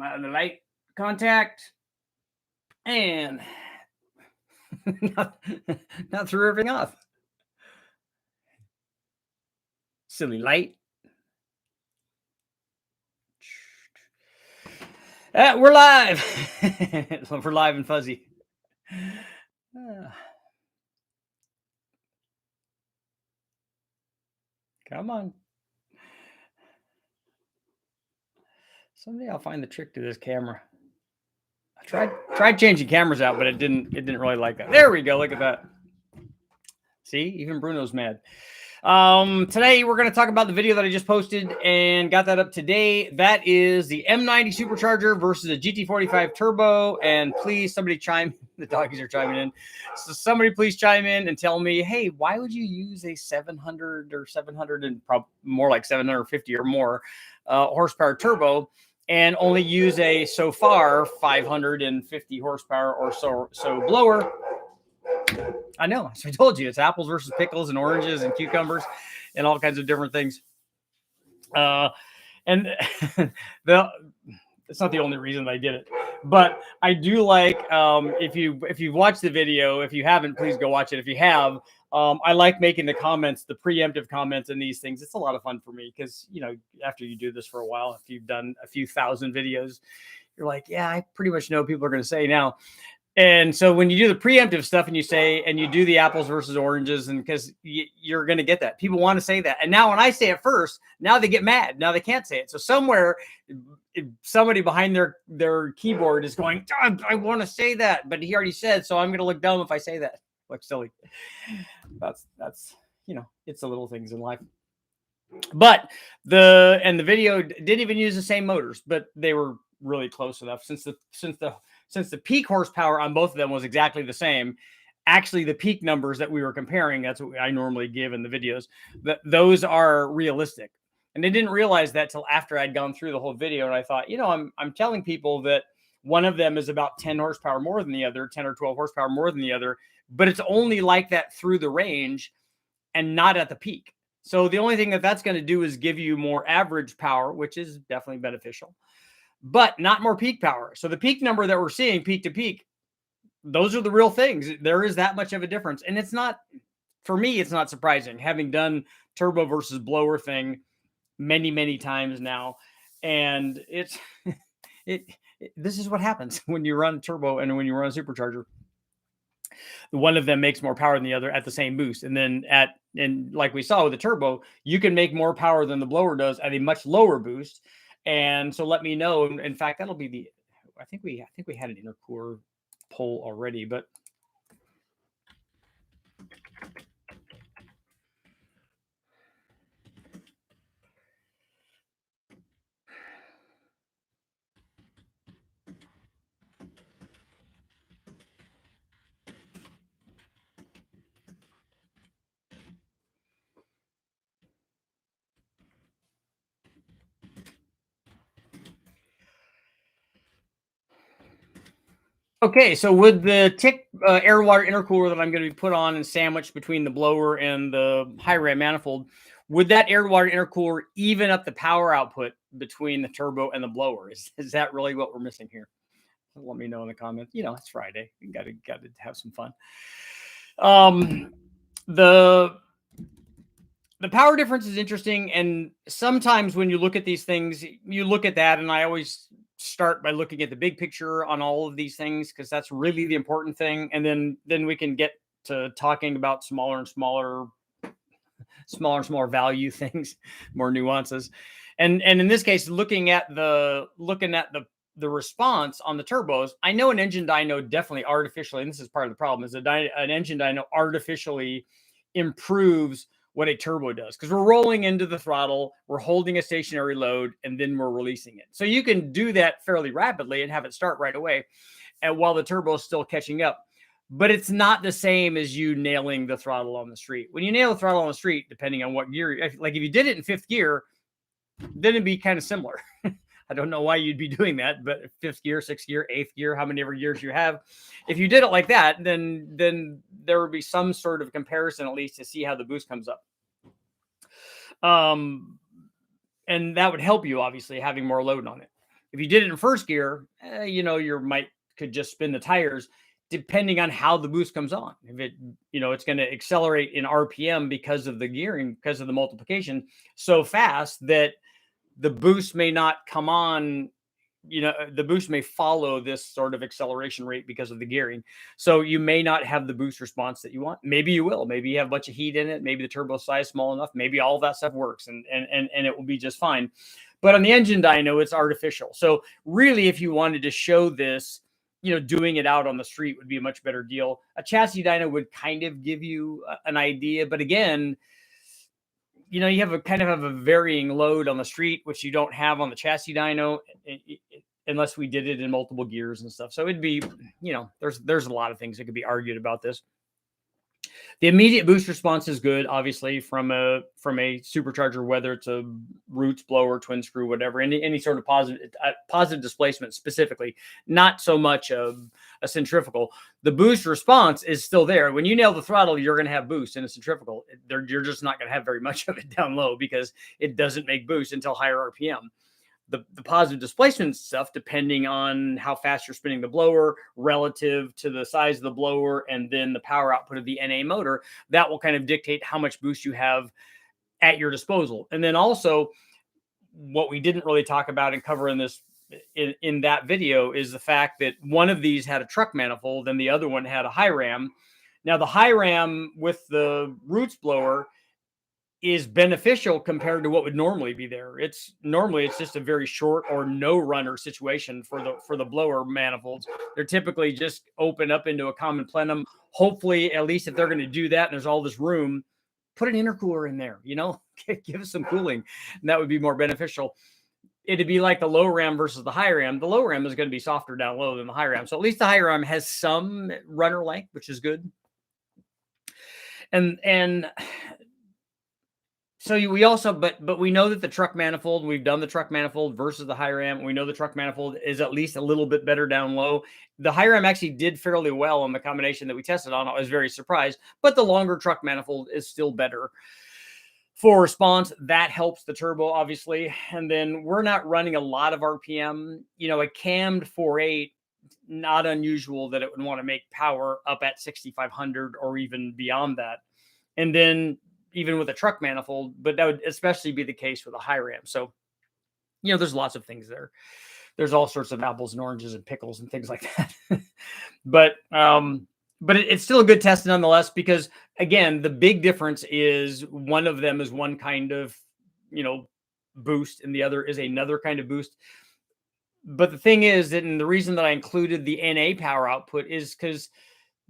come out of the light contact and not threw everything off. Silly light. We're live. We're live and fuzzy. Come on. Someday I'll find the trick to this camera. I tried changing cameras out, but it didn't really like that. There we go. Look at that. See, even Bruno's mad. Today we're going to talk about the video that I just posted and got that up today. That is the M90 Supercharger versus a GT45 Turbo. And please, somebody chime. The doggies are chiming in. So somebody please chime in and tell me, hey, why would you use a 700 or 700 and more like 750 or more horsepower turbo and only use a so far 550 horsepower or so blower? I know. So I told you it's apples versus pickles and oranges and cucumbers and all kinds of different things. And it's not the only reason I did it, but I do like, if you watch the video, if you haven't, please go watch it. If you have, I like making the comments, the preemptive comments in these things. It's a lot of fun for me because, you know, after you do this for a while, if you've done a few thousand videos, you're like, yeah, I pretty much know what people are going to say now. And so when you do the preemptive stuff and you say, and you do the apples versus oranges, and because you're going to get that, people want to say that. And now when I say it first, now they get mad. Now they can't say it. So somewhere somebody behind their keyboard is going, I want to say that, but he already said, so I'm going to look dumb if I say that. Look silly. That's, you know, it's the little things in life. But the video didn't even use the same motors, but they were really close enough since the peak horsepower on both of them was exactly the same. Actually, the peak numbers that we were comparing, that's what I normally give in the videos, those are realistic. And they didn't realize that till after I'd gone through the whole video. And I thought, you know, I'm telling people that one of them is about 10 horsepower more than the other, 10 or 12 horsepower more than the other, but it's only like that through the range and not at the peak. So the only thing that's going to do is give you more average power, which is definitely beneficial, but not more peak power. So the peak number that we're seeing, peak to peak, those are the real things. There is that much of a difference. And it's not, for me, it's not surprising, having done turbo versus blower thing many, many times now. And this is what happens when you run turbo and when you run a supercharger. One of them makes more power than the other at the same boost. And then and like we saw with the turbo, you can make more power than the blower does at a much lower boost. And so let me know. In fact, that'll be I think we had an intercooler poll already, but okay, so with the TIC air water intercooler that I'm going to be put on and sandwiched between the blower and the high ram manifold, would that air water intercooler even up the power output between the turbo and the blower? Is that really what we're missing here? Let me know in the comments. You know, it's Friday. You got to have some fun. The power difference is interesting, and sometimes when you look at these things, you look at that, and I always start by looking at the big picture on all of these things because that's really the important thing, and then we can get to talking about smaller and smaller value things, more nuances, and in this case, looking at the response on the turbos. I know an engine dyno definitely artificially, and this is part of the problem, is an engine dyno artificially improves what a turbo does, because we're rolling into the throttle, we're holding a stationary load, and then we're releasing it. So you can do that fairly rapidly and have it start right away, and while the turbo is still catching up. But it's not the same as you nailing the throttle on the street. When you nail the throttle on the street, depending on what gear, like if you did it in fifth gear, then it'd be kind of similar. I don't know why you'd be doing that, but fifth gear, sixth gear, eighth gear, how many ever gears you have, if you did it like that, then there would be some sort of comparison at least to see how the boost comes up. And that would help you, obviously, having more load on it. If you did it in first gear, could just spin the tires, depending on how the boost comes on. If it's going to accelerate in RPM because of the gearing, because of the multiplication so fast that the boost may not come on. The boost may follow this sort of acceleration rate because of the gearing. So you may not have the boost response that you want. Maybe you will. Maybe you have a bunch of heat in it. Maybe the turbo size small enough. Maybe all of that stuff works and it will be just fine. But on the engine dyno, it's artificial. So really, if you wanted to show this, doing it out on the street would be a much better deal. A chassis dyno would kind of give you an idea. But again, you have a varying load on the street, which you don't have on the chassis dyno, unless we did it in multiple gears and stuff. So it'd be, there's a lot of things that could be argued about this. The immediate boost response is good, obviously, from a supercharger, whether it's a roots blower, twin screw, whatever, any sort of positive displacement specifically, not so much of a centrifugal. The boost response is still there. When you nail the throttle, you're going to have boost in a centrifugal. You're just not going to have very much of it down low because it doesn't make boost until higher RPM. The positive displacement stuff, depending on how fast you're spinning the blower relative to the size of the blower and then the power output of the NA motor, that will kind of dictate how much boost you have at your disposal. And then also, what we didn't really talk about and cover in this in that video is the fact that one of these had a truck manifold and the other one had a high ram. Now, the high ram with the roots blower is beneficial compared to what would normally be there. It's just a very short or no runner situation for the blower manifolds. They're typically just open up into a common plenum. Hopefully, at least if they're going to do that and there's all this room, put an intercooler in there, give us some cooling. And that would be more beneficial. It'd be like the low ram versus the high ram. The low ram is going to be softer down low than the high ram. So at least the high ram has some runner length, which is good. And so we also, but we know that the truck manifold, we've done the truck manifold versus the high ram. We know the truck manifold is at least a little bit better down low. The high ram actually did fairly well on the combination that we tested on. I was very surprised, but the longer truck manifold is still better for response. That helps the turbo, obviously. And then we're not running a lot of RPM. A cammed 4.8, not unusual that it would want to make power up at 6,500 or even beyond that. And then even with a truck manifold, but that would especially be the case with a high ram. So, there's lots of things there. There's all sorts of apples and oranges and pickles and things like that. but it's still a good test nonetheless, because again, the big difference is one of them is one kind of, boost and the other is another kind of boost. But the thing is that, and the reason that I included the NA power output is because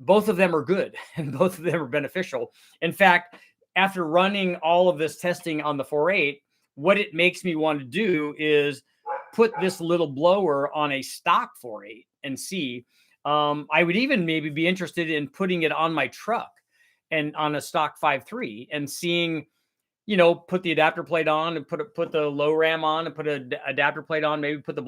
both of them are good and both of them are beneficial. In fact, after running all of this testing on the 4.8, what it makes me want to do is put this little blower on a stock 4.8 and see. I would even maybe be interested in putting it on my truck and on a stock 5.3 and seeing, put the adapter plate on and put the low ram on and put an adapter plate on, maybe put the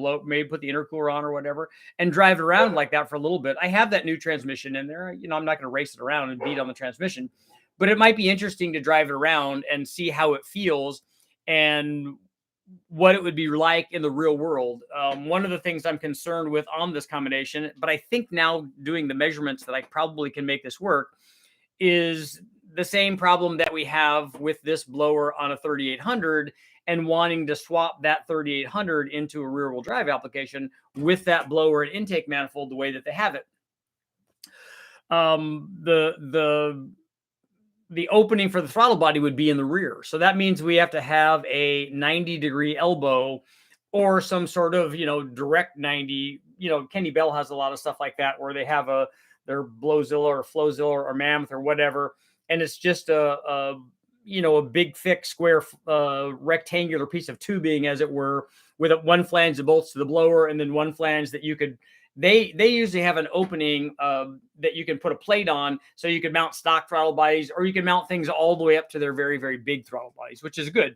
intercooler on or whatever, and drive it around like that for a little bit. I have that new transmission in there. I'm not going to race it around and beat on the transmission. But it might be interesting to drive it around and see how it feels and what it would be like in the real world. One of the things I'm concerned with on this combination, but I think now doing the measurements that I probably can make this work, is the same problem that we have with this blower on a 3800 and wanting to swap that 3800 into a rear wheel drive application with that blower and intake manifold the way that they have it. The opening for the throttle body would be in the rear. So that means we have to have a 90-degree elbow or some sort of, direct 90. Kenny Bell has a lot of stuff like that where they have their Blowzilla or Flowzilla or Mammoth or whatever. And it's just a big, thick, square, rectangular piece of tubing, as it were, with one flange that bolts to the blower and then one flange that you could, they usually have an opening that you can put a plate on, so you can mount stock throttle bodies, or you can mount things all the way up to their very, very big throttle bodies, which is good.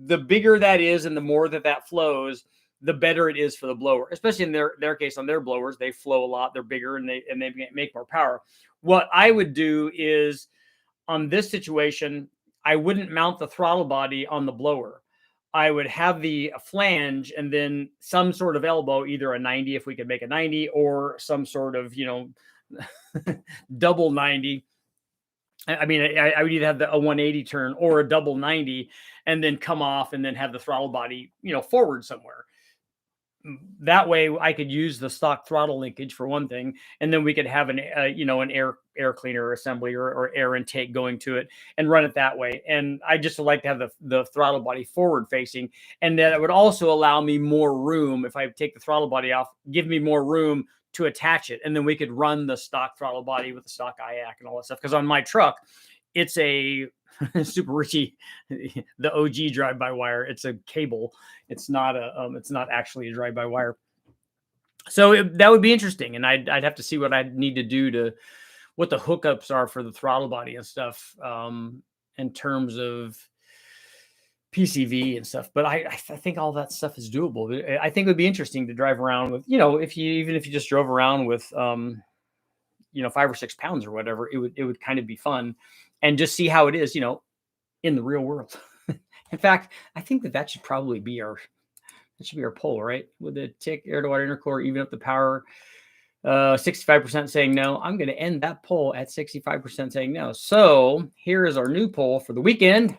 The bigger that is and the more that flows, the better it is for the blower, especially in their case. On their blowers, they flow a lot, they're bigger, and they make more power. What I would do is, on this situation, I wouldn't mount the throttle body on the blower. I would have the flange and then some sort of elbow, either a 90 if we could make a 90, or some sort of, double 90. I mean, I would either have a 180 turn or a double 90 and then come off and then have the throttle body, forward somewhere. That way I could use the stock throttle linkage for one thing, and then we could have an air cleaner assembly or air intake going to it and run it that way. And I just would like to have the throttle body forward facing, and that it would also allow me more room. If I take the throttle body off, give me more room to attach it, and then we could run the stock throttle body with the stock IAC and all that stuff. Because on my truck, it's a Super Richie, the OG drive-by-wire. It's a cable. It's not actually a drive-by-wire. So that would be interesting, and I'd have to see what I'd need to do what the hookups are for the throttle body and stuff, in terms of PCV and stuff. But I think all that stuff is doable. I think it would be interesting to drive around with, if you just drove around with, 5 or 6 pounds or whatever, it would kind of be fun, and just see how it is, in the real world. In fact, I think that should probably be our poll, right? With the tick air to water intercooler, even up the power, 65% saying no. I'm going to end that poll at 65% saying no. So here is our new poll for the weekend.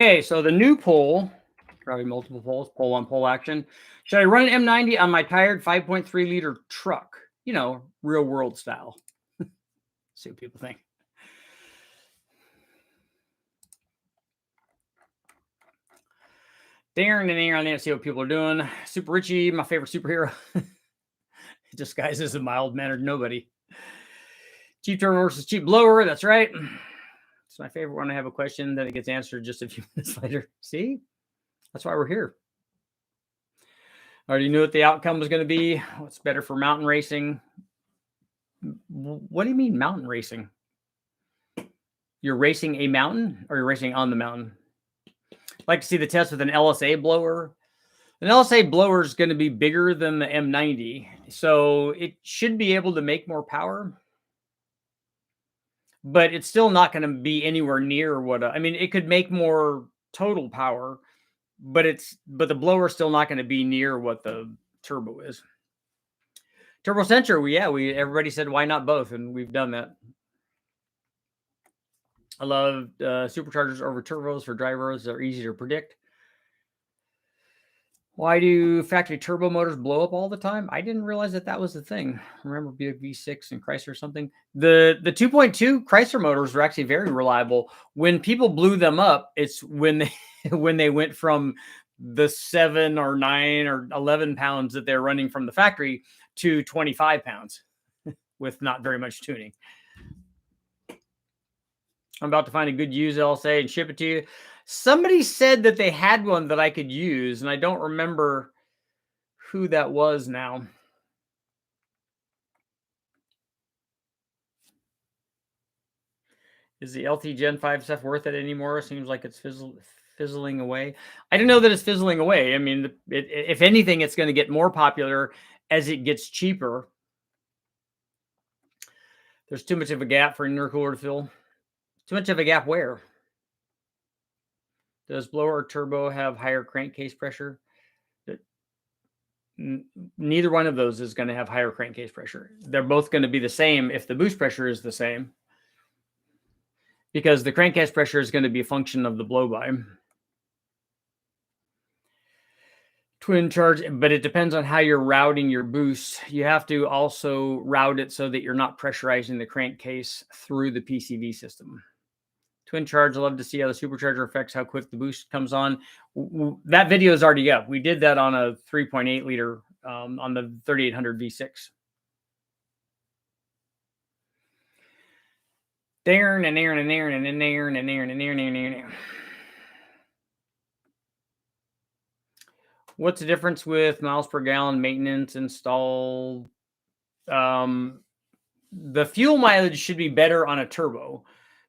Okay, so the new poll, probably multiple polls, poll one, poll action. Should I run an M90 on my tired 5.3 liter truck? Real world style. See what people think. Darren, see what people are doing. Super Richie, my favorite superhero. Disguises a mild-mannered nobody. Cheap turbo versus cheap blower. That's right. It's my favorite when I have a question, then it gets answered just a few minutes later. See? That's why we're here. I already knew what the outcome was going to be. What's better for mountain racing? What do you mean mountain racing? You're racing a mountain, or you're racing on the mountain? I'd like to see the test with an LSA blower. An LSA blower is going to be bigger than the M90, so it should be able to make more power, but it's still not going to be anywhere near what it could make more total power, but the blower is still not going to be near what the turbo is. Turbo sensor, everybody said why not both, and we've done that. I love superchargers over turbos for drivers. They're easy to predict. Why do factory turbo motors blow up all the time? I didn't realize that was the thing. Remember Buick V6 and Chrysler or something? The 2.2 Chrysler motors were actually very reliable. When people blew them up, it's when they went from the 7 or 9 or 11 pounds that they're running from the factory to 25 pounds with not very much tuning. I'm about to find a good used LSA and ship it to you. Somebody said that they had one that I could use, and I don't remember who that was now. Is the LT Gen 5 stuff worth it anymore? Seems like it's fizzling away. I don't know that it's fizzling away. I mean, if anything, it's going to get more popular as it gets cheaper. There's too much of a gap for an intercooler to fill. Too much of a gap where? Does blower or turbo have higher crankcase pressure? Neither one of those is going to have higher crankcase pressure. They're both going to be the same if the boost pressure is the same, because the crankcase pressure is going to be a function of the blow-by. Twin charge, but it depends on how you're routing your boost. You have to also route it so that you're not pressurizing the crankcase through the PCV system. Twin charge, I love to see how the supercharger affects how quick the boost comes on. That video is already up. We did that on a 3.8 liter on the 3800 V6. What's the difference with miles per gallon, maintenance, install? The fuel mileage should be better on a turbo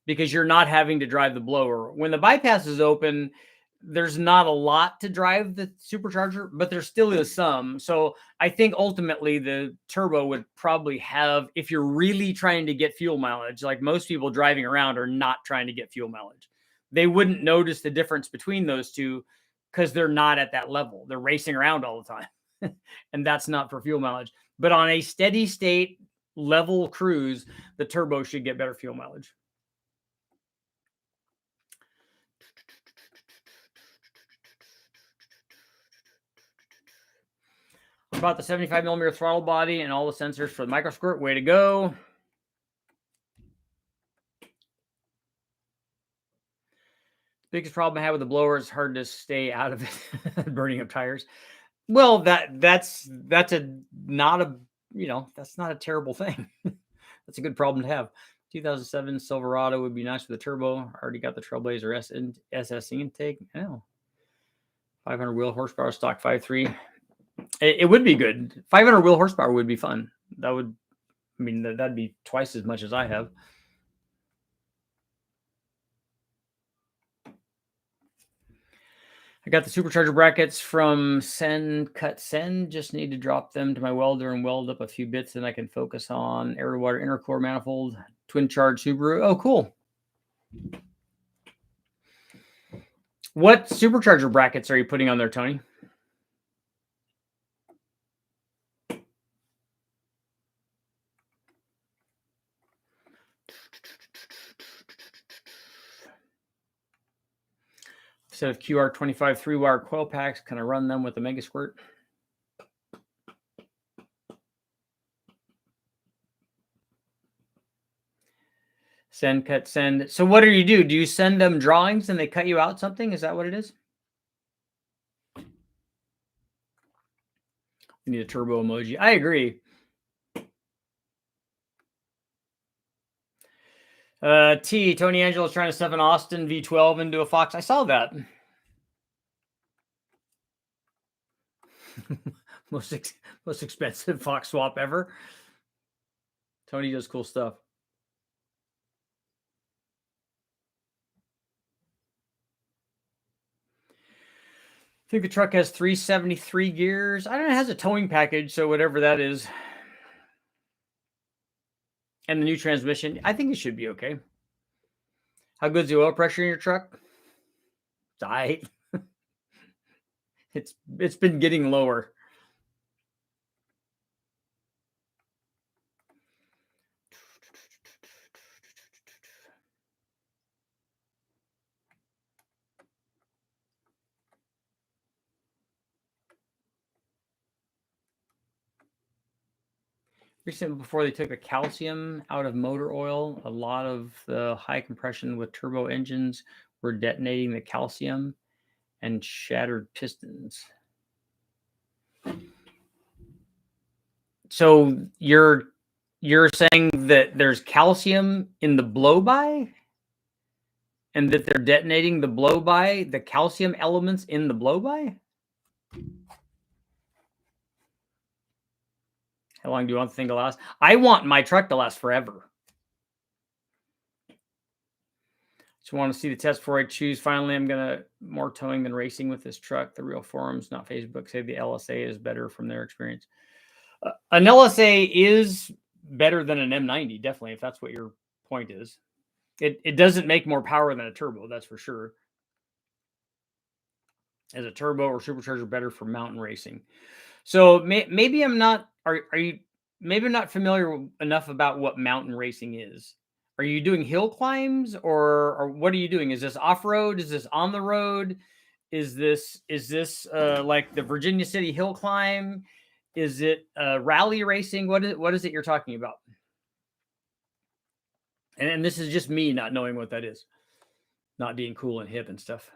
because you're not having to drive the blower. When the bypass is open, there's not a lot to drive the supercharger, but there still is some. So I think ultimately the turbo would probably have, if you're really trying to get fuel mileage, like most people driving around are not trying to get fuel mileage. They wouldn't notice the difference between those two because they're not at that level. They're racing around all the time. And that's not for fuel mileage. But on a steady state level cruise, the turbo should get better fuel mileage. About the 75 millimeter throttle body and all the sensors for the micro squirt. Way to go. Biggest problem I have with the blower is hard to stay out of it, burning up tires. Well, that's not a terrible thing. That's a good problem to have. 2007 Silverado would be nice with a turbo. Already got the Trailblazer SS intake. Oh, 500 wheel horsepower, stock 5.3. It would be good. 500 wheel horsepower would be fun. That'd be twice as much as I have. I got the supercharger brackets from Cut Sen. Just need to drop them to my welder and weld up a few bits, and I can focus on air to water intercooler manifold, twin charge Subaru. Oh, cool. What supercharger brackets are you putting on there, Tony? Set of QR25 3-wire coil packs. Can I run them with the Mega Squirt? Cut send. So what do? Do you send them drawings and they cut you out something? Is that what it is? We need a turbo emoji. I agree. Tony Angelo's trying to stuff an Austin V12 into a Fox. I saw that. most expensive Fox swap ever. Tony does cool stuff. I think the truck has 373 gears. I don't know, it has a towing package, so whatever that is. And the new transmission, I think it should be okay. How good's the oil pressure in your truck? It's all right. It's been getting lower. Recently, before they took the calcium out of motor oil, a lot of the high compression with turbo engines were detonating the calcium and shattered pistons. So you're saying that there's calcium in the blow-by and that they're detonating the blow-by, the calcium elements in the blow-by? How long do you want the thing to last? I want my truck to last forever. Just want to see the test before I choose. Finally, I'm going to more towing than racing with this truck. The real forums, not Facebook, say the LSA is better from their experience. An LSA is better than an M90, definitely, if that's what your point is. It doesn't make more power than a turbo, that's for sure. Is a turbo or supercharger better for mountain racing? So maybe I'm not. Are you? Maybe I'm not familiar enough about what mountain racing is. Are you doing hill climbs or what are you doing? Is this off road? Is this on the road? Is this like the Virginia City hill climb? Is it rally racing? What is it you're talking about? And this is just me not knowing what that is, not being cool and hip and stuff.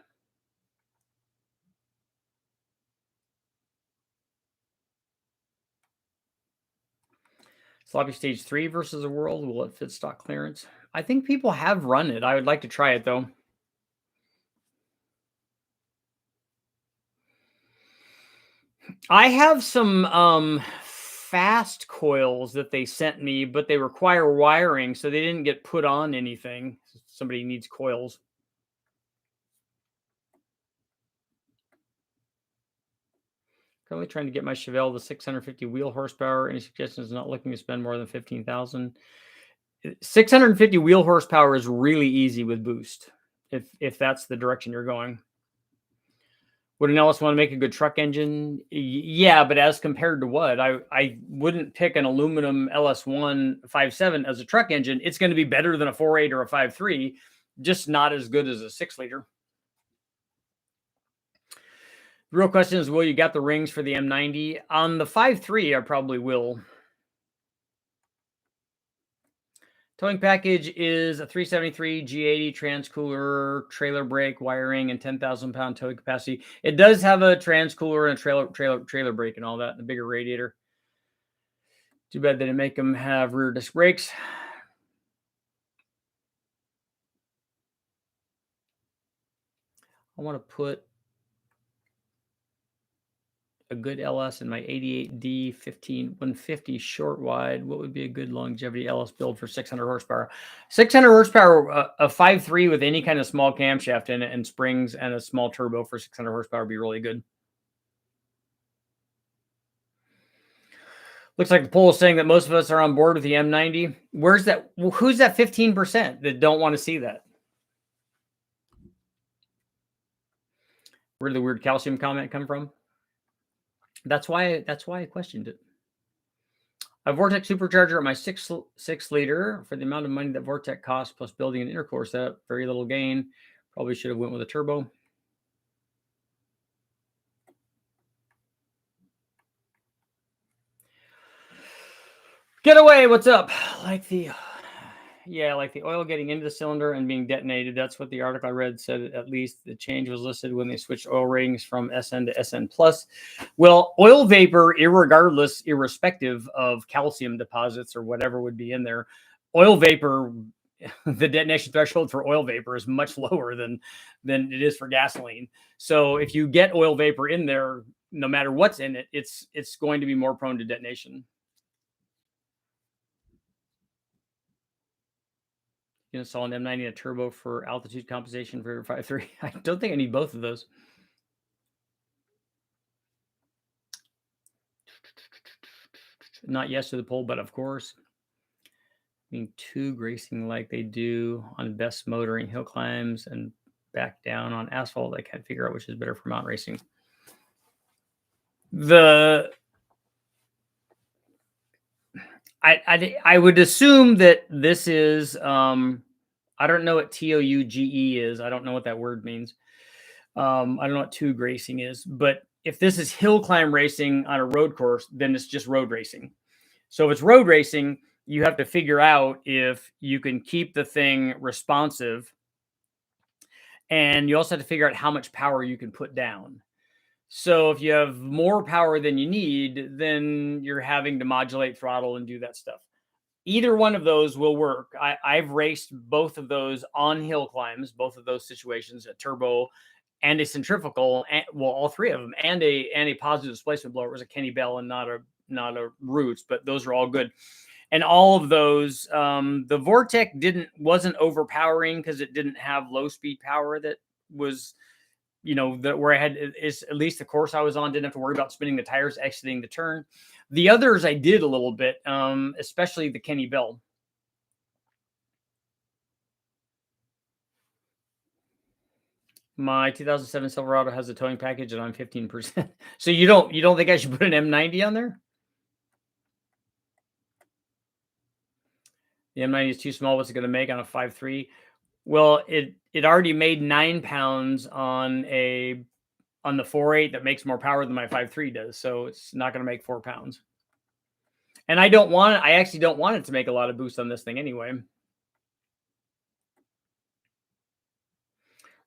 Sloppy Stage 3 versus the World. Will it fit stock clearance? I think people have run it. I would like to try it, though. I have some fast coils that they sent me, but they require wiring, so they didn't get put on anything. Somebody needs coils. Currently trying to get my Chevelle to 650 wheel horsepower. Any suggestions? Not looking to spend more than 15,000. 650 wheel horsepower is really easy with boost, if that's the direction you're going. Would an LS1 make a good truck engine? Yeah, but as compared to what? I wouldn't pick an aluminum LS1 5.7 as a truck engine. It's going to be better than a 4.8 or a 5.3, just not as good as a 6-liter. The real question is, will you get the rings for the M90? On the 5.3, I probably will. Towing package is a 373 G80 transcooler, trailer brake, wiring, and 10,000-pound towing capacity. It does have a transcooler and a trailer brake and all that, and a bigger radiator. Too bad they didn't make them have rear disc brakes. I want to put a good LS in my 88D 150 short wide. What would be a good longevity LS build for 600 horsepower? 600 horsepower, a 5.3 with any kind of small camshaft in it and springs and a small turbo for 600 horsepower would be really good. Looks like the poll is saying that most of us are on board with the M90. Where's that? Who's that 15% that don't want to see that? Where did the weird calcium comment come from? That's why I questioned it. A Vortec supercharger at my 6-liter for the amount of money that Vortec costs plus building an intercooler setup. Very little gain. Probably should have went with a turbo. Get away! What's up? Like the oil getting into the cylinder and being detonated. That's what the article I read said. At least the change was listed when they switched oil ratings from SN to SN plus. Well, oil vapor, irrespective of calcium deposits or whatever would be in there, oil vapor, the detonation threshold for oil vapor is much lower than it is for gasoline. So if you get oil vapor in there, no matter what's in it, it's going to be more prone to detonation. You install an M90 a turbo for altitude compensation for 5.3. I don't think I need both of those. Not yes to the poll, but of course. I mean, tube racing like they do on best motoring hill climbs and back down on asphalt. I can't figure out which is better for mountain racing. I would assume that this is I don't know what TOUGE is. I don't know what that word means. I don't know what tube racing is, but if this is hill climb racing on a road course, then it's just road racing. So if it's road racing, you have to figure out if you can keep the thing responsive, and you also have to figure out how much power you can put down. So if you have more power than you need, then you're having to modulate throttle and do that stuff. Either one of those will work. I've raced both of those on hill climbs, both of those situations, a turbo and a centrifugal, well, all three of them, and a positive displacement blower. It was a Kenny Bell and not a Roots, but those are all good. And all of those, the Vortec wasn't overpowering because it didn't have low speed power that was, where I had is at least the course I was on didn't have to worry about spinning the tires exiting the turn. The others I did a little bit, especially the Kenny Bell. My 2007 Silverado has a towing package, and I'm 15%. So you don't think I should put an M90 on there? The M90 is too small. What's it going to make on a 5.3? Well, it already made 9 pounds on the 4.8 that makes more power than my 5.3 does. So it's not going to make 4 pounds. And I actually don't want it to make a lot of boost on this thing anyway.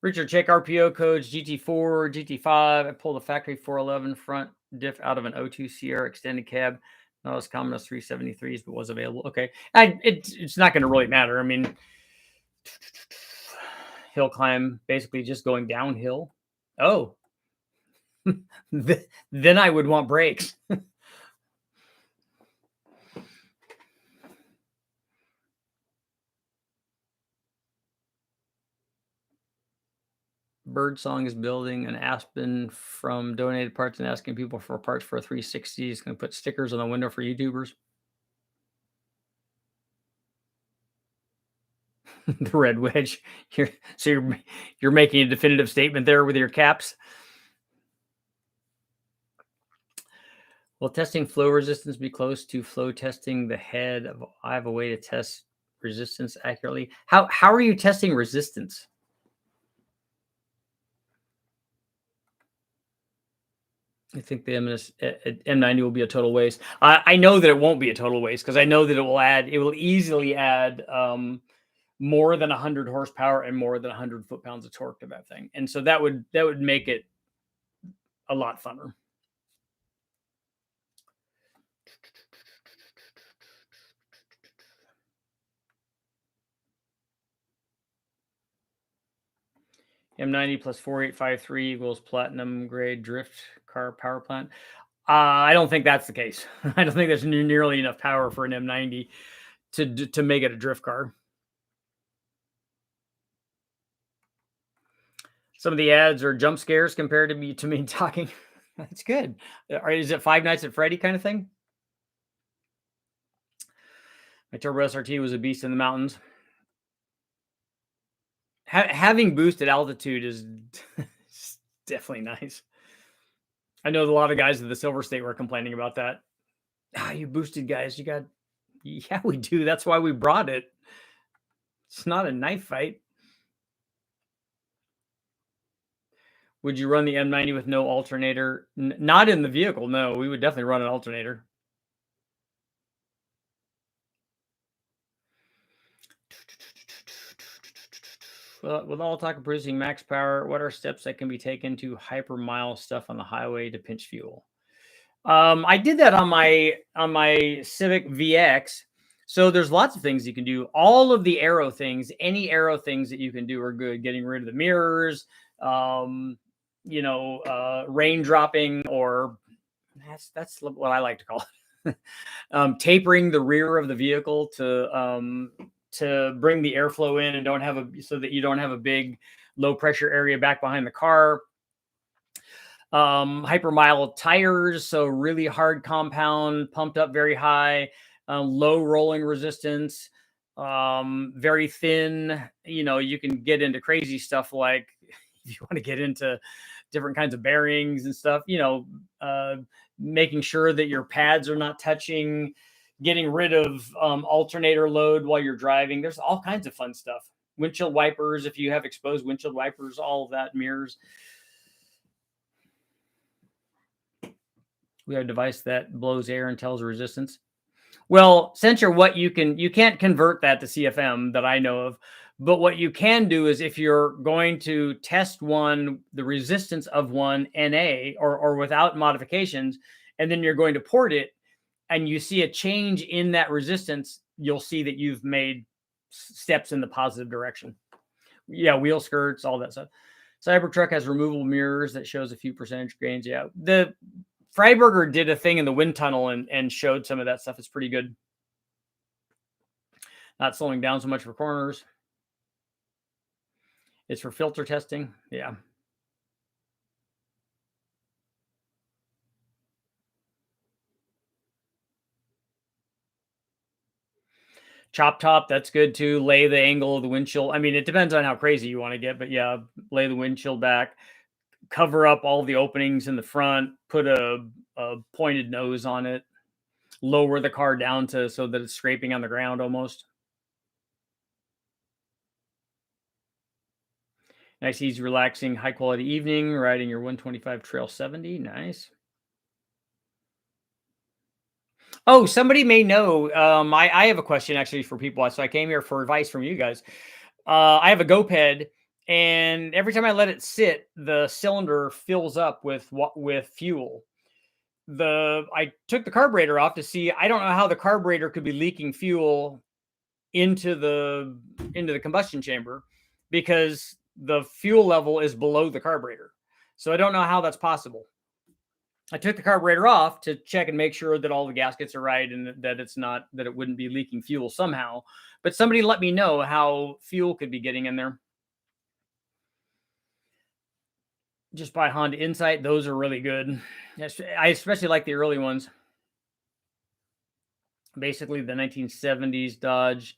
Richard, check RPO codes GT4, GT5. I pulled a factory 411 front diff out of an 02 Sierra extended cab. Not as common as 373s, but was available. Okay. It's not going to really matter. I mean, hill climb, basically just going downhill. Oh, then I would want brakes. Birdsong is building an Aspen from donated parts and asking people for parts for a 360. He's going to put stickers on the window for YouTubers. The red wedge. You're making a definitive statement there with your caps. Will testing flow resistance be close to flow testing the head? I have a way to test resistance accurately. How are you testing resistance? I think the M90 will be a total waste. I know that it won't be a total waste because I know that it will easily add more than 100 horsepower and more than 100 foot-pounds of torque to that thing. And so that would make it a lot funner. M90 plus 4853 equals platinum grade drift car power plant. I don't think that's the case. I don't think there's nearly enough power for an M90 to make it a drift car. Some of the ads are jump scares compared to me talking. That's good. Is it Five Nights at Freddy kind of thing? My Turbo SRT was a beast in the mountains. Having boosted altitude is definitely nice. I know a lot of guys at the Silver State were complaining about that. You boosted guys. Yeah, we do. That's why we brought it. It's not a knife fight. Would you run the M90 with no alternator? Not in the vehicle. No, we would definitely run an alternator. Well, with all talk of producing max power, what are steps that can be taken to hypermile stuff on the highway to pinch fuel? I did that on my Civic VX. So there's lots of things you can do. All of the aero things, any aero things that you can do are good. Getting rid of the mirrors, rain dropping, or that's what I like to call it. Tapering the rear of the vehicle to bring the airflow in and so that you don't have a big low pressure area back behind the car. Hypermile tires, so really hard compound, pumped up very high, low rolling resistance, very thin. You can get into crazy stuff like if you want to get into different kinds of bearings and stuff, making sure that your pads are not touching, getting rid of alternator load while you're driving. There's all kinds of fun stuff. Windshield wipers, if you have exposed windshield wipers, all of that, mirrors. We have a device that blows air and tells resistance. Well, Sensor, you can't convert that to CFM that I know of, but what you can do is if you're going to test the resistance of one NA or without modifications, and then you're going to port it, and you see a change in that resistance, you'll see that you've made steps in the positive direction. Yeah, wheel skirts, all that stuff. Cybertruck has removable mirrors that shows a few percentage gains. Yeah, the Freiberger did a thing in the wind tunnel and showed some of that stuff. It's pretty good. Not slowing down so much for corners. It's for filter testing. Yeah. Chop top, that's good too. Lay the angle of the windshield. I mean, it depends on how crazy you want to get, but yeah, lay the windshield back, cover up all the openings in the front, put a pointed nose on it, lower the car down so that it's scraping on the ground almost. Nice, easy, relaxing, high quality evening, riding your 125 Trail 70. Nice. Oh, somebody may know. I have a question actually for people. So I came here for advice from you guys. I have a GoPed, and every time I let it sit, the cylinder fills up with fuel. I took the carburetor off to see. I don't know how the carburetor could be leaking fuel into the combustion chamber because the fuel level is below the carburetor. So I don't know how that's possible. I took the carburetor off to check and make sure that all the gaskets are right and that it's not, that it wouldn't be leaking fuel somehow. But somebody let me know how fuel could be getting in there. Just by Honda Insight, those are really good. I especially like the early ones. Basically the 1970s Dodge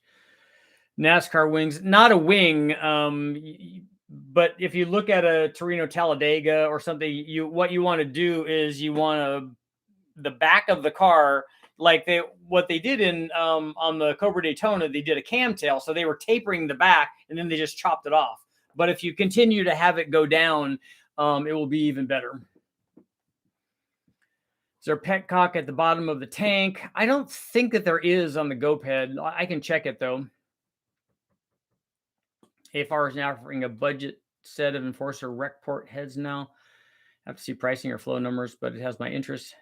NASCAR wings, not a wing. But if you look at a Torino Talladega or something, what you want to do is you want to, the back of the car, like what they did in on the Cobra Daytona, they did a camtail, so they were tapering the back and then they just chopped it off. But if you continue to have it go down, it will be even better. Is there a petcock at the bottom of the tank? I don't think that there is on the GoPed. I can check it though. AFR is now offering a budget set of Enforcer rec port heads now. I have to see pricing or flow numbers, but it has my interest.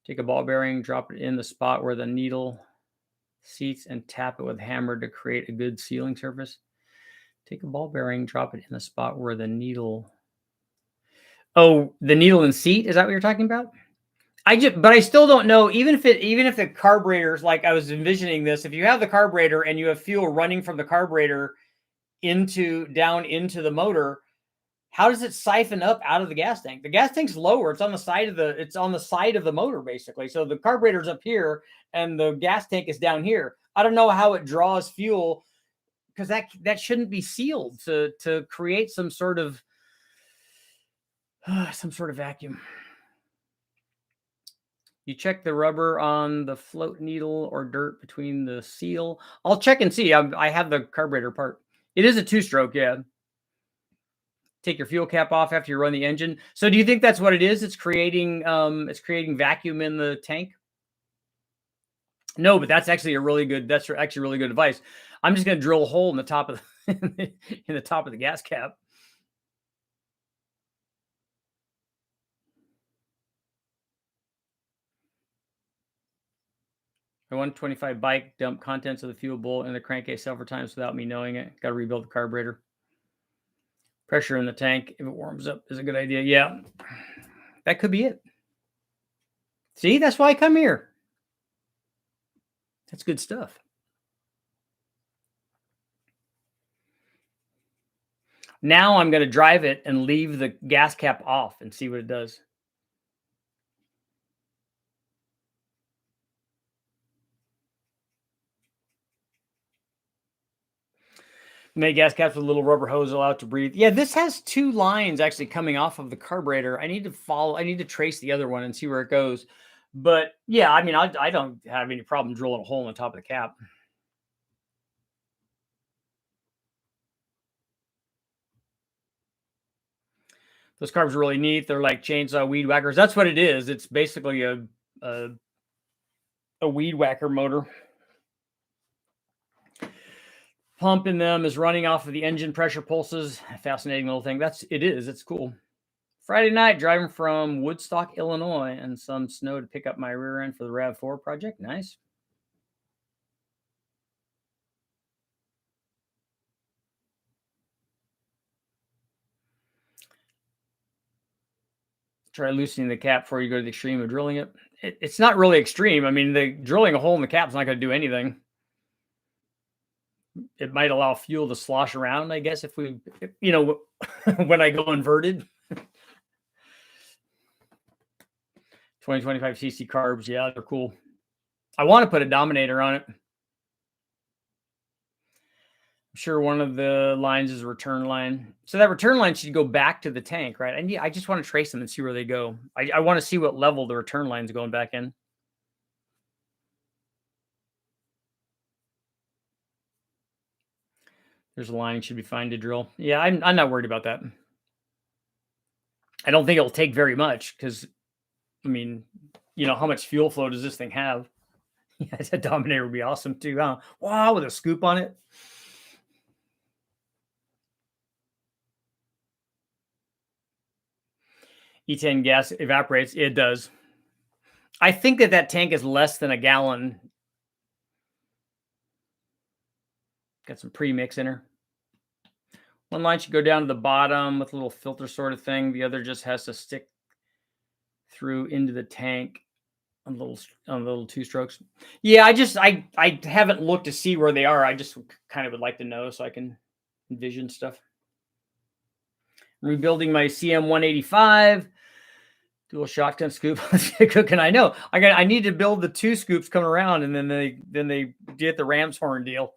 Take a ball bearing, drop it in the spot where the needle seats, and tap it with a hammer to create a good sealing surface. Take a ball bearing, drop it in the spot where the needle. Oh, the needle and seat? Is that what you're talking about? But I still don't know. Even if the carburetor's, like I was envisioning this, if you have the carburetor and you have fuel running from the carburetor down into the motor, how does it siphon up out of the gas tank? The gas tank's lower. It's on the side of the motor, basically. So the carburetor's up here and the gas tank is down here. I don't know how it draws fuel, because that shouldn't be sealed to create some sort of vacuum. You check the rubber on the float needle or dirt between the seal. I'll check and see. I have the carburetor part. It is a 2-stroke, yeah. Take your fuel cap off after you run the engine. So do you think that's what it is? It's creating vacuum in the tank? No, but that's actually really good advice. I'm just going to drill a hole in the top of the gas cap. My 125 bike dumped contents of the fuel bowl in the crankcase several times without me knowing it. Got to rebuild the carburetor. Pressure in the tank, if it warms up, is a good idea. Yeah, that could be it. See, that's why I come here. That's good stuff. Now I'm going to drive it and leave the gas cap off and see what it does. Make gas caps with a little rubber hose allowed to breathe. Yeah, this has 2 lines actually coming off of the carburetor. I need to trace the other one and see where it goes. But yeah, I mean, I don't have any problem drilling a hole in the top of the cap. Those carbs are really neat. They're like chainsaw weed whackers. That's what it is. It's basically a weed whacker motor. Pump in them is running off of the engine pressure pulses. Fascinating little thing. It's cool. Friday night, driving from Woodstock, Illinois, and some snow to pick up my rear end for the RAV4 project. Nice. Try loosening the cap before you go to the extreme of drilling it. It's not really extreme. I mean, the drilling a hole in the cap is not going to do anything. It might allow fuel to slosh around, I guess, when I go inverted. 2025 cc carbs, yeah, they're cool. I want to put a Dominator on it. I'm sure one of the lines is a return line. So that return line should go back to the tank, right? And I just want to trace them and see where they go. I want to see what level the return line's going back in. There's a line, should be fine to drill. Yeah, I'm not worried about that. I don't think it'll take very much because, I mean, how much fuel flow does this thing have? Yeah, a Dominator would be awesome too, huh? Wow, with a scoop on it. E10 gas evaporates. It does. I think that tank is less than a gallon. Got some pre-mix in her. One line should go down to the bottom with a little filter sort of thing. The other just has to stick through into the tank on little two strokes. Yeah, I haven't looked to see where they are. I just kind of would like to know so I can envision stuff. Rebuilding my CM 185 dual shotgun scoop. Cooking. I know. I need to build the two scoops coming around, and then they get the ram's horn deal.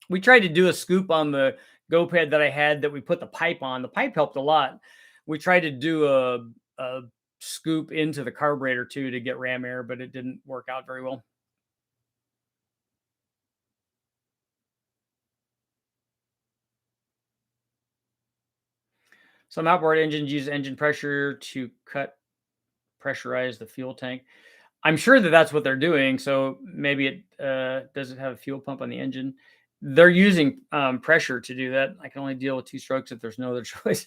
We tried to do a scoop on the GoPed that I had that we put the pipe on. The pipe helped a lot. We tried to do a scoop into the carburetor too to get ram air, but it didn't work out very well. Some outboard engines use engine pressure to pressurize the fuel tank. I'm sure that that's what they're doing. So maybe it doesn't have a fuel pump on the engine. They're using pressure to do that. I can only deal with two strokes if there's no other choice.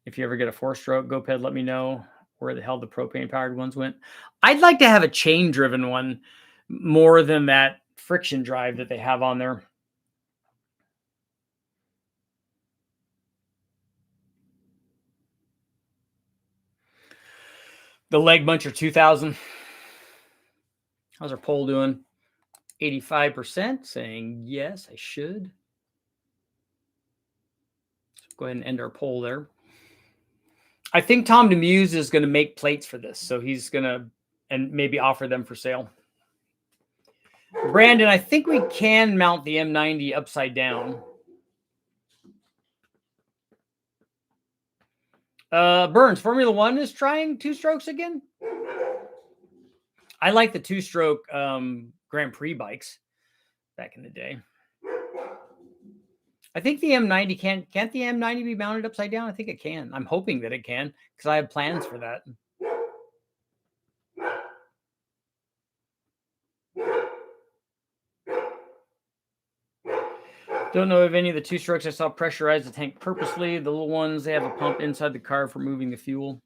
If you ever get a 4-stroke GoPed, let me know where the hell the propane-powered ones went. I'd like to have a chain-driven one more than that friction drive that they have on there. The Leg Muncher 2000. How's our poll doing? 85% saying yes, I should. So go ahead and end our poll there. I think Tom DeMuse is going to make plates for this. So he's going to, and maybe offer them for sale. Brandon, I think we can mount the M90 upside down. Burns, Formula One is trying 2-strokes again. I like the 2-stroke Grand Prix bikes back in the day. I think the M90 can't the M90 be mounted upside down? I think it can. I'm hoping that it can because I have plans for that. Don't know if any of the 2-strokes I saw pressurize the tank purposely. The little ones, they have a pump inside the car for moving the fuel.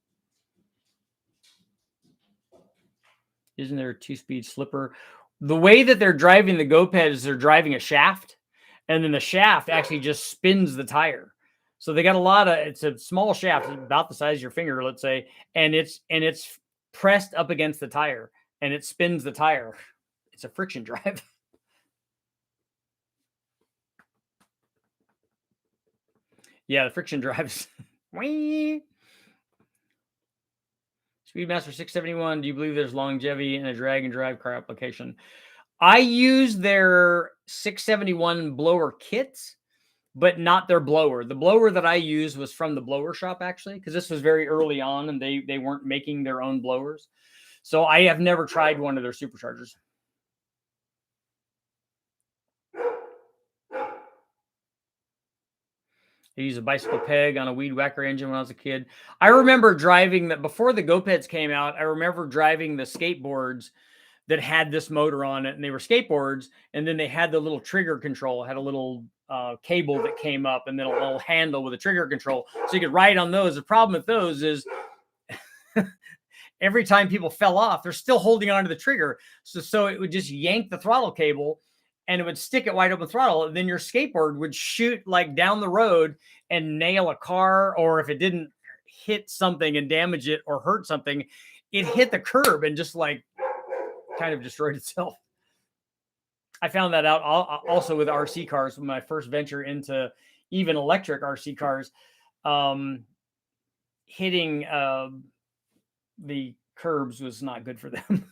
Isn't there a 2-speed slipper? The way that they're driving the GoPed is they're driving a shaft, and then the shaft actually just spins the tire. So they got it's a small shaft, about the size of your finger, let's say, and it's pressed up against the tire, and it spins the tire. It's a friction drive. Yeah, the friction drives. Speedmaster 671, do you believe there's longevity in a drag and drive car application? I use their 671 blower kits, but not their blower. The blower that I used was from the blower shop, actually, because this was very early on and they weren't making their own blowers. So I have never tried one of their superchargers. I used a bicycle peg on a weed whacker engine when I was a kid. I remember driving that before the GoPeds came out. I remember driving the skateboards that had this motor on it, and they were skateboards. And then they had the little trigger control. It had a little cable that came up, and then a little handle with a trigger control, so you could ride on those. The problem with those is every time people fell off, they're still holding onto the trigger, so it would just yank the throttle cable. And it would stick it wide open throttle. And then your skateboard would shoot like down the road and nail a car. Or if it didn't hit something and damage it or hurt something, it hit the curb and just like kind of destroyed itself. I found that out also with RC cars when my first venture into even electric RC cars. Hitting the curbs was not good for them.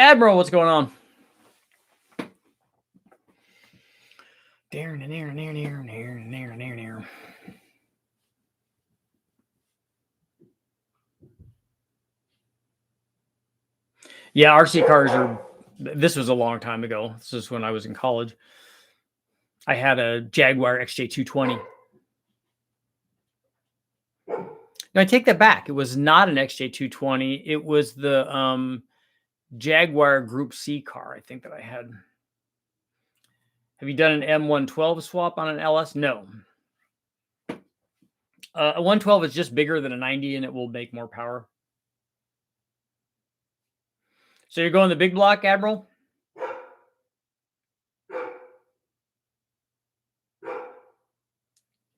Admiral, what's going on? Yeah, RC cars are, this was a long time ago. This is when I was in college. I had a Jaguar XJ220. Now I take that back. It was not an XJ220. It was the Jaguar Group C car, I think, that I had. Have you done an M112 swap on an LS? No. A 112 is just bigger than a 90 and it will make more power. So you're going the big block, Admiral?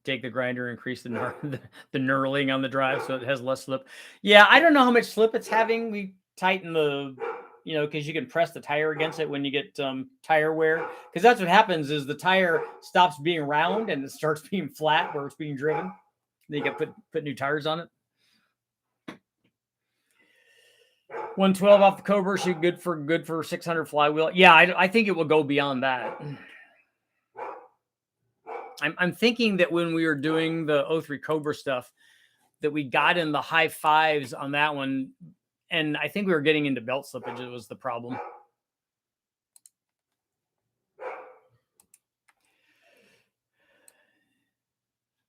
Take the grinder, increase the knurling on the drive so it has less slip. Yeah, I don't know how much slip it's having. We tighten the, because you can press the tire against it when you get tire wear. Because that's what happens is the tire stops being round and it starts being flat where it's being driven. Then you can put new tires on it. 112 off the Cobra, should good for 600 flywheel. Yeah, I think it will go beyond that. I'm thinking that when we were doing the 03 Cobra stuff, that we got in the high fives on that one, and I think we were getting into belt slippage. It was the problem.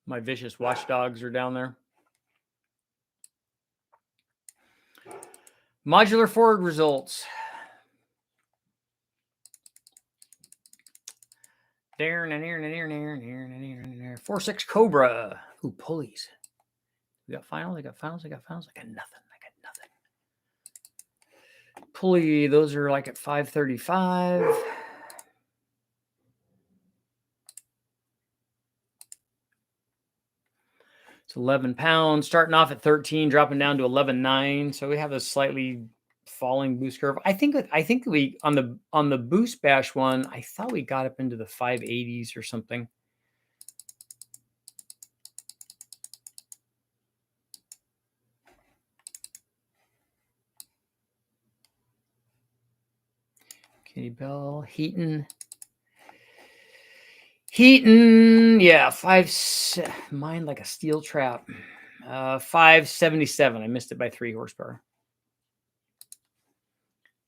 My vicious watchdogs are down there. Modular Ford results. 4.6 Cobra. Ooh, pulleys. We got finals. I got finals. I got nothing. Pulley, those are like at 535. It's 11 pounds, starting off at 13, dropping down to 11.9. So we have a slightly falling boost curve. I think we on the boost bash one, I thought we got up into the 580s or something. Kitty Bell, Heaton, yeah, mine like a steel trap. 577. I missed it by 3 horsepower.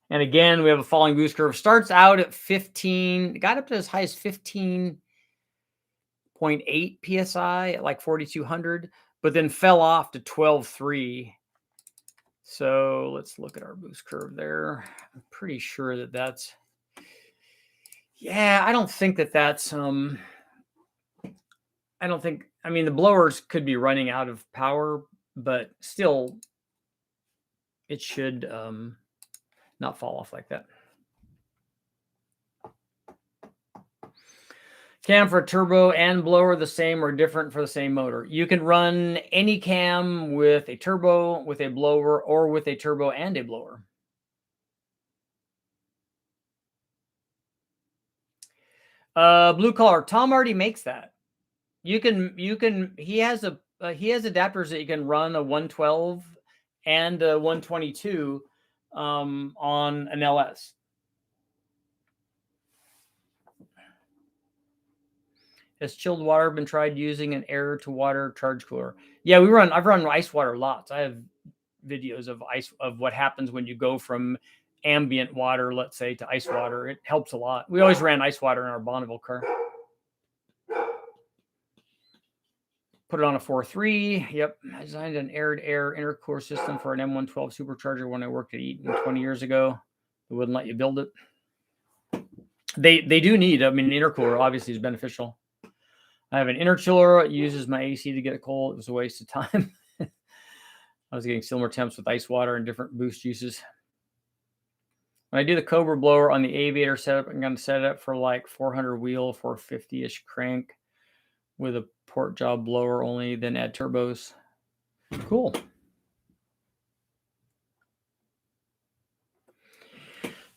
And again, we have a falling boost curve. Starts out at 15, got up to as high as 15.8 psi at like 4,200, but then fell off to 12.3. So let's look at our boost curve there. I'm pretty sure that that's, yeah, I don't think that that's, I mean, the blowers could be running out of power, but still it should not fall off like that. Cam for turbo and blower the same or different for the same motor. You can run any cam with a turbo, with a blower, or with a turbo and a blower. Blue collar. Tom already makes that. He has adapters that you can run a 112 and a 122 on an LS. Has chilled water been tried using an air to water charge cooler? Yeah, I've run ice water lots. I have videos of what happens when you go from ambient water, let's say, to ice water. It helps a lot. We always ran ice water in our Bonneville car. Put it on a 4.3. Yep. I designed an air-to-air intercooler system for an M112 supercharger when I worked at Eaton 20 years ago. They wouldn't let you build it. They do need, I mean, an intercooler obviously is beneficial. I have an interchiller. It uses my AC to get it cold. It was a waste of time. I was getting similar temps with ice water and different boost uses. When I do the Cobra blower on the aviator setup, I'm going to set it up for like 400 wheel, 450-ish crank with a port job blower only, then add turbos. Cool.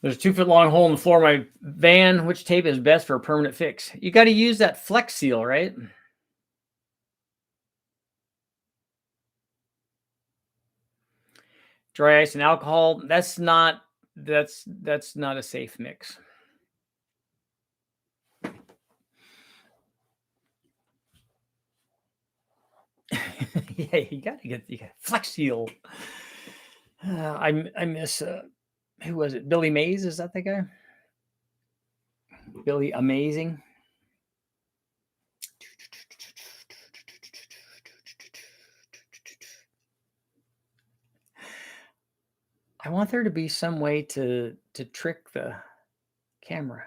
There's a 2-foot long hole in the floor of my van. Which tape is best for a permanent fix? You got to use that Flex Seal, right? Dry ice and alcohol. That's not a safe mix. Yeah, you got Flex Seal. I miss who was it? Billy Mays, is that the guy? Billy Amazing. I want there to be some way to trick the camera.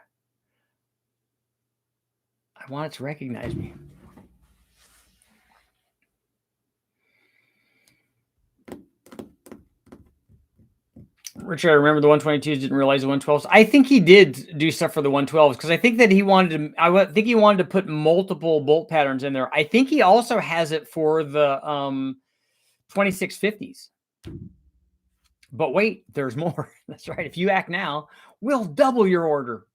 I want it to recognize me. Richard, I remember the 122s, didn't realize the 112s. I think he did do stuff for the 112s because I think that he wanted to. I think he wanted to put multiple bolt patterns in there. I think he also has it for the 2650s. But wait, there's more. That's right. If you act now, we'll double your order.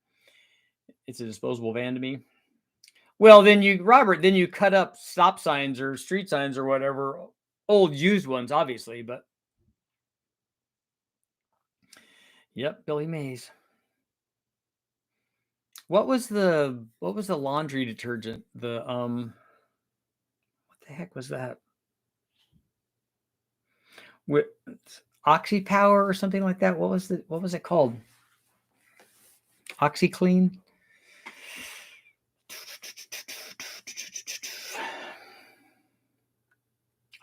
It's a disposable van to me. Well, then Robert, then you cut up stop signs or street signs or whatever, old used ones, obviously, but. Yep, Billy Mays. What was the laundry detergent? The what the heck was that? With Oxy Power or something like that? What was it called? Oxy Clean?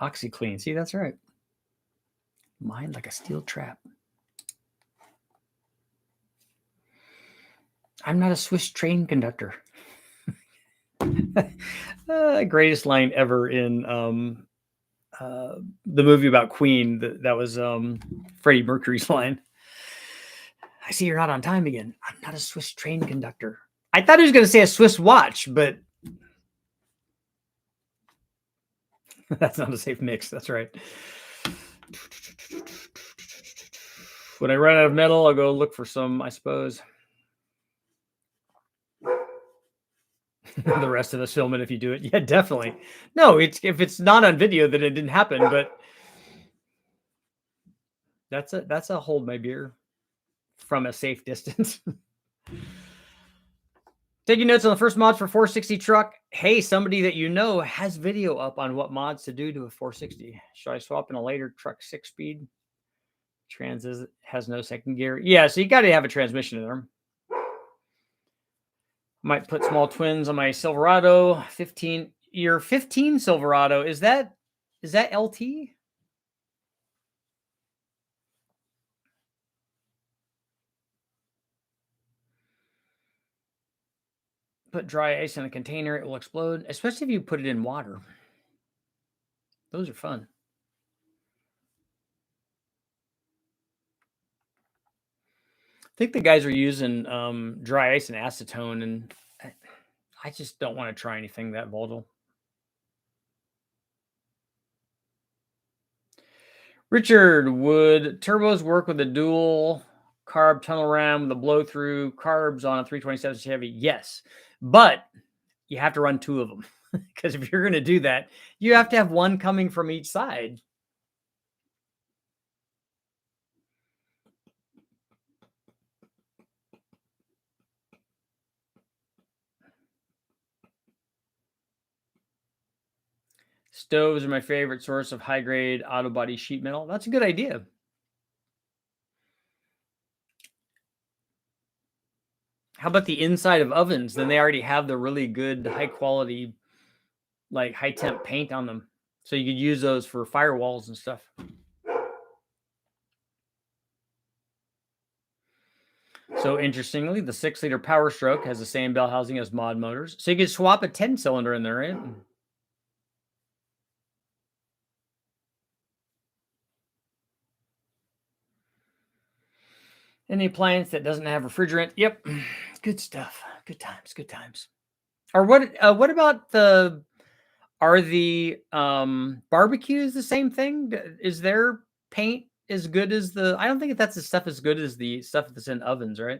Oxy Clean. See, that's right. Mind like a steel trap. I'm not a Swiss train conductor. Greatest line ever in the movie about Queen. That was Freddie Mercury's line. I see you're not on time again. I'm not a Swiss train conductor. I thought he was going to say a Swiss watch, but that's not a safe mix. That's right. When I run out of metal, I'll go look for some, I suppose. The rest of us film it if you do it. Yeah, definitely. No, if it's not on video, then it didn't happen. But that's a hold my beer from a safe distance. Taking notes on the first mods for 460 truck. Hey, somebody that you know has video up on what mods to do to a 460. Should I swap in a later truck 6-speed? Trans has no second gear. Yeah, so you got to have a transmission in there. Might put small twins on my Silverado 15 Silverado. Is that LT? Put dry ice in a container, it will explode, especially if you put it in water. Those are fun. I think the guys are using dry ice and acetone, and I just don't want to try anything that volatile. Richard, would turbos work with a dual carb tunnel ram with a blow through carbs on a 327 Chevy? Yes, but you have to run two of them because if you're going to do that, you have to have one coming from each side. Stoves are my favorite source of high-grade auto body sheet metal. That's a good idea. How about the inside of ovens? Then they already have the really good high-quality, like high-temp paint on them. So you could use those for firewalls and stuff. So interestingly, the 6-liter Power Stroke has the same bell housing as mod motors. So you could swap a 10-cylinder in there, right? Any appliance that doesn't have refrigerant? Yep. Good stuff. Good times. Good times. Or what about are the barbecues the same thing? Is their paint as good as I don't think that's the stuff as good as the stuff that's in ovens, right?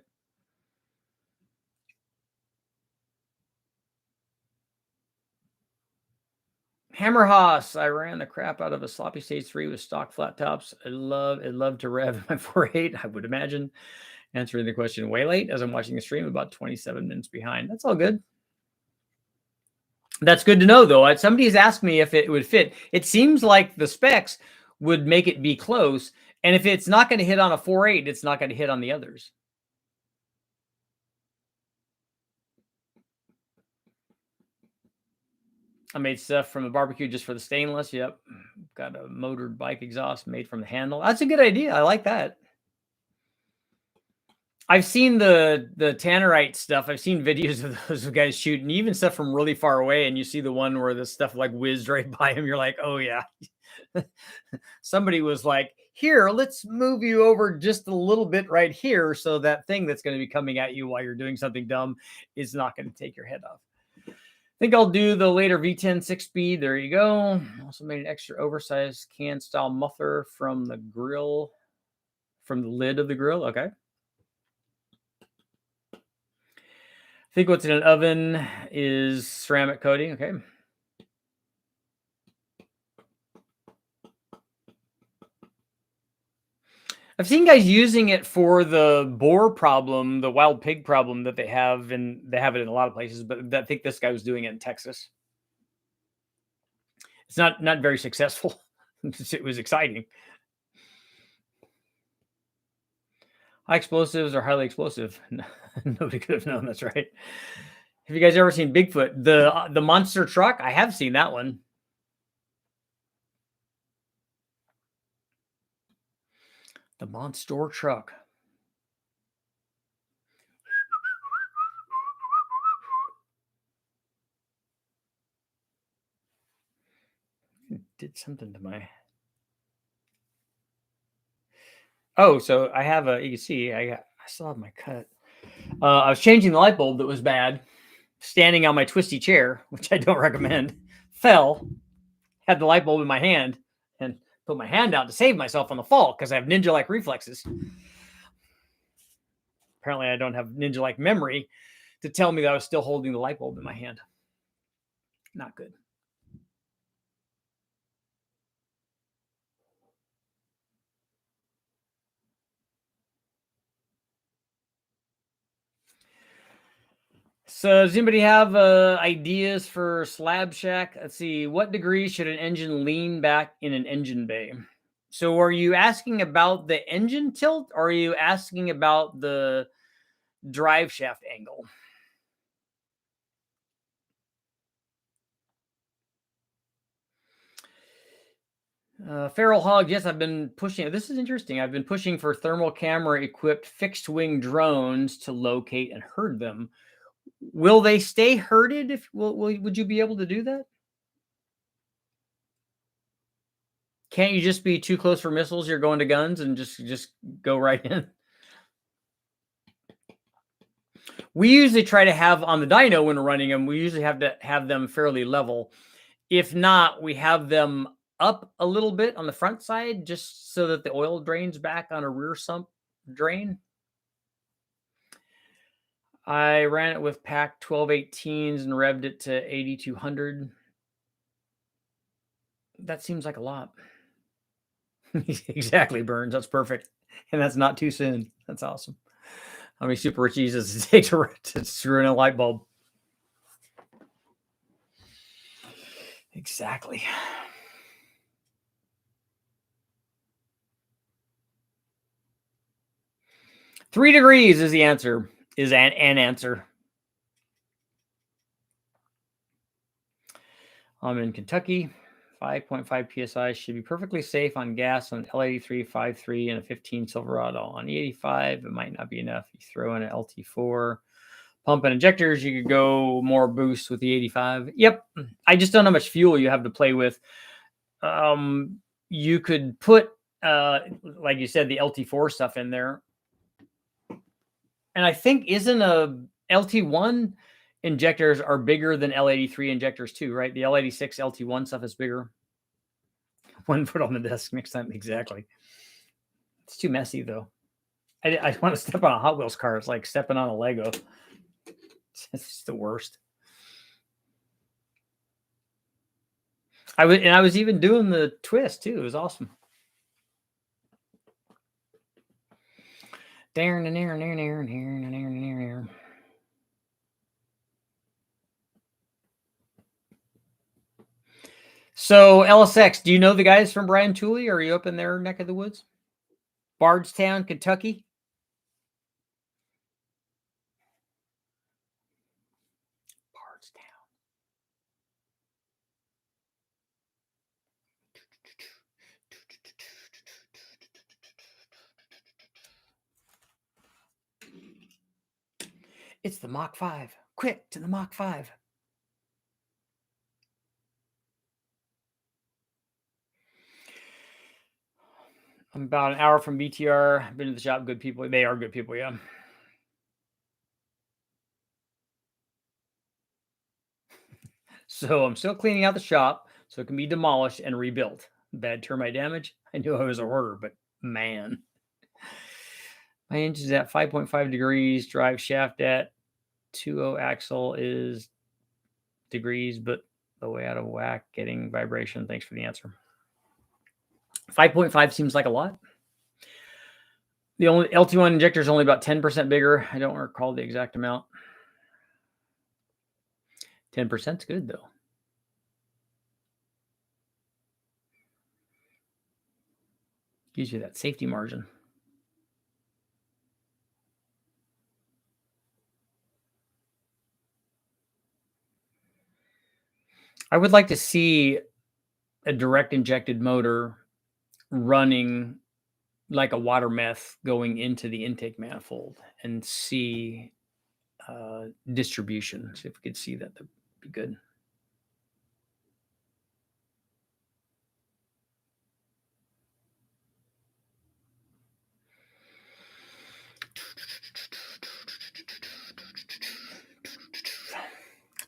Hammer Haas, I ran the crap out of a sloppy stage 3 with stock flat tops. I'd love to rev my 4.8, I would imagine. Answering the question way late as I'm watching the stream, about 27 minutes behind. That's all good. That's good to know, though. Somebody's asked me if it would fit. It seems like the specs would make it be close. And if it's not going to hit on a 4.8, it's not going to hit on the others. I made stuff from the barbecue just for the stainless. Yep. Got a motored bike exhaust made from the handle. That's a good idea. I like that. I've seen the tannerite stuff. I've seen videos of those guys shooting, even stuff from really far away, and you see the one where the stuff like whizzed right by him. You're like, oh yeah. Somebody was like, here, let's move you over just a little bit right here, so that thing that's going to be coming at you while you're doing something dumb is not going to take your head off. I think I'll do the later V10 6-speed. There you go. Also made an extra oversized can style muffler from the grill, from the lid of the grill. Okay. I think what's in an oven is ceramic coating. Okay. I've seen guys using it for the boar problem, the wild pig problem that they have, and they have it in a lot of places, but I think this guy was doing it in Texas. It's not very successful. It was exciting. High explosives are highly explosive. Nobody could have known. That's right. Have you guys ever seen Bigfoot? The monster truck? I have seen that one. The monster truck. Did something to my... Oh, so I have a... You can see I still have my cut. I was changing the light bulb that was bad, standing on my twisty chair, which I don't recommend. Fell, had the light bulb in my hand, and put my hand out to save myself on the fall because I have ninja-like reflexes. Apparently, I don't have ninja-like memory to tell me that I was still holding the light bulb in my hand. Not good. So does anybody have ideas for slab shack? Let's see. What degree should an engine lean back in an engine bay? So are you asking about the engine tilt, or are you asking about the drive shaft angle? Feral Hog, yes, I've been pushing. This is interesting. I've been pushing for thermal camera equipped fixed wing drones to locate and herd them. Will they stay herded? Would you be able to do that? Can't you just be too close for missiles? You're going to guns and just go right in. We usually try to have on the dyno when we're running them. We usually have to have them fairly level. If not, we have them up a little bit on the front side just so that the oil drains back on a rear sump drain. I ran it with pack 1218s and revved it to 8200. That seems like a lot. Exactly, Burns. That's perfect. And that's not too soon. That's awesome. How many super rich does it take to screw in a light bulb? Exactly. Three degrees is the answer, is an answer. I'm in Kentucky. 5.5 psi should be perfectly safe on gas on L83, 5.3, and a 15 Silverado. On E85, it might not be enough. You throw in an LT4. Pump and injectors, you could go more boost with the 85. Yep. I just don't know how much fuel you have to play with. You could put, like you said, the LT4 stuff in there. And I think isn't a LT1 injectors are bigger than L83 injectors too, right? The L86 LT1 stuff is bigger. 1 foot on the desk next time. Exactly. It's too messy though. I want to step on a Hot Wheels car. It's like stepping on a Lego. It's the worst. I was even doing the twist too. It was awesome. So LSX, do you know the guys from Brian Tooley? Are you up in their neck of the woods? Bardstown, Kentucky. Bardstown. It's the Mach 5. Quick to the Mach 5. I'm about an hour from BTR. I've been to the shop. Good people. They are good people, yeah. So I'm still cleaning out the shop so it can be demolished and rebuilt. Bad termite damage. I knew I was a hoarder, but man. My engine is at 5.5 degrees. Drive shaft at 2.0 axle is degrees, but the way out of whack, getting vibration. Thanks for the answer. 5.5 seems like a lot. The only LT1 injector is only about 10% bigger. I don't recall the exact amount. 10% is good though. Gives you that safety margin. I would like to see a direct injected motor running like a water meth going into the intake manifold and see distribution. See if we could see that. That'd be good.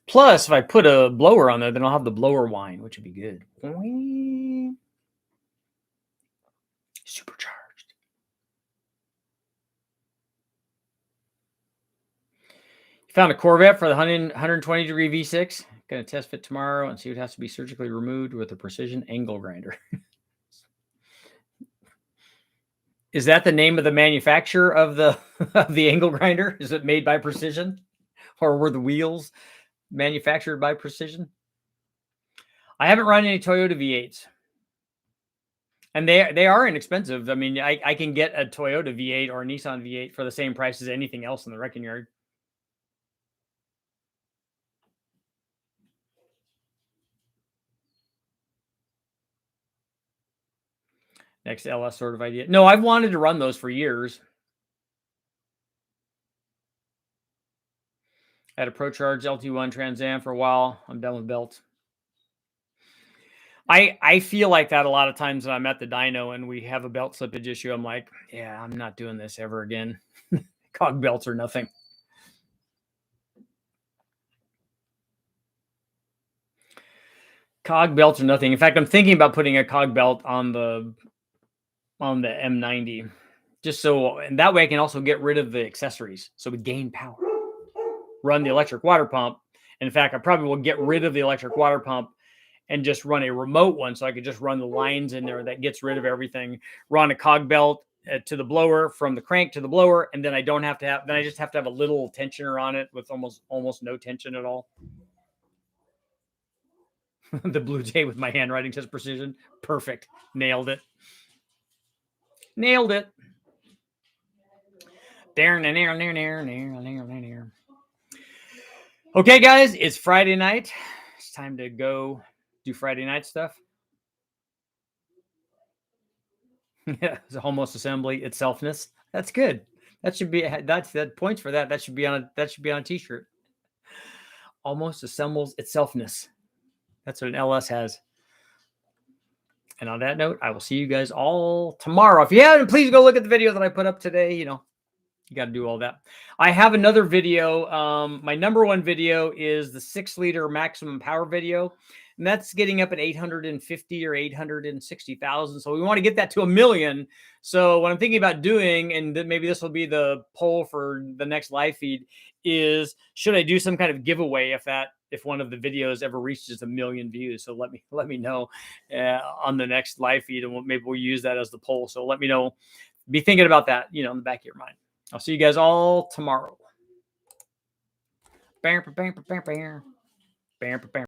Plus, if I put a blower on there, then I'll have the blower whine, which would be good. Supercharged. You found a Corvette for the 120 degree V6. Going to test fit tomorrow and see what has to be surgically removed with a precision angle grinder. Is that the name of the manufacturer of the of the angle grinder? Is it made by Precision, or were the wheels manufactured by Precision? I haven't run any Toyota V8s, and they are inexpensive. I mean, I can get a Toyota V8 or a Nissan V8 for the same price as anything else in the wrecking yard. Next LS sort of idea. No, I've wanted to run those for years. I had a ProCharge LT1 Trans Am for a while. I'm done with belts. I feel like that a lot of times when I'm at the dyno and we have a belt slippage issue. I'm like, yeah, I'm not doing this ever again. Cog belts are nothing. Cog belts are nothing. In fact, I'm thinking about putting a cog belt on the M90, just so, and that way I can also get rid of the accessories, so we gain power. Run the electric water pump. And in fact, I probably will get rid of the electric water pump and just run a remote one, so I could just run the lines in there that gets rid of everything. Run a cog belt to the blower, from the crank to the blower, and then I don't have to have. Then I just have to have a little tensioner on it with almost no tension at all. The Blue Jay with my handwriting says Precision. Perfect. Nailed it. Nailed it. Okay, guys, it's Friday night. It's time to go do Friday night stuff. Yeah, it's almost assembly itselfness. That's good. That should be that points for that. That should be on a t-shirt. Almost assembles itselfness. That's what an LS has. And on that note, I will see you guys all tomorrow. If you haven't, please go look at the video that I put up today. You got to do all that. I have another video. My number one video is the 6-liter maximum power video. And that's getting up at 850 or 860,000. So we want to get that to 1 million. So what I'm thinking about doing, and maybe this will be the poll for the next live feed, is should I do some kind of giveaway if one of the videos ever reaches 1 million views? So let me know on the next live feed, and maybe we'll use that as the poll. So let me know. Be thinking about that, in the back of your mind. I'll see you guys all tomorrow.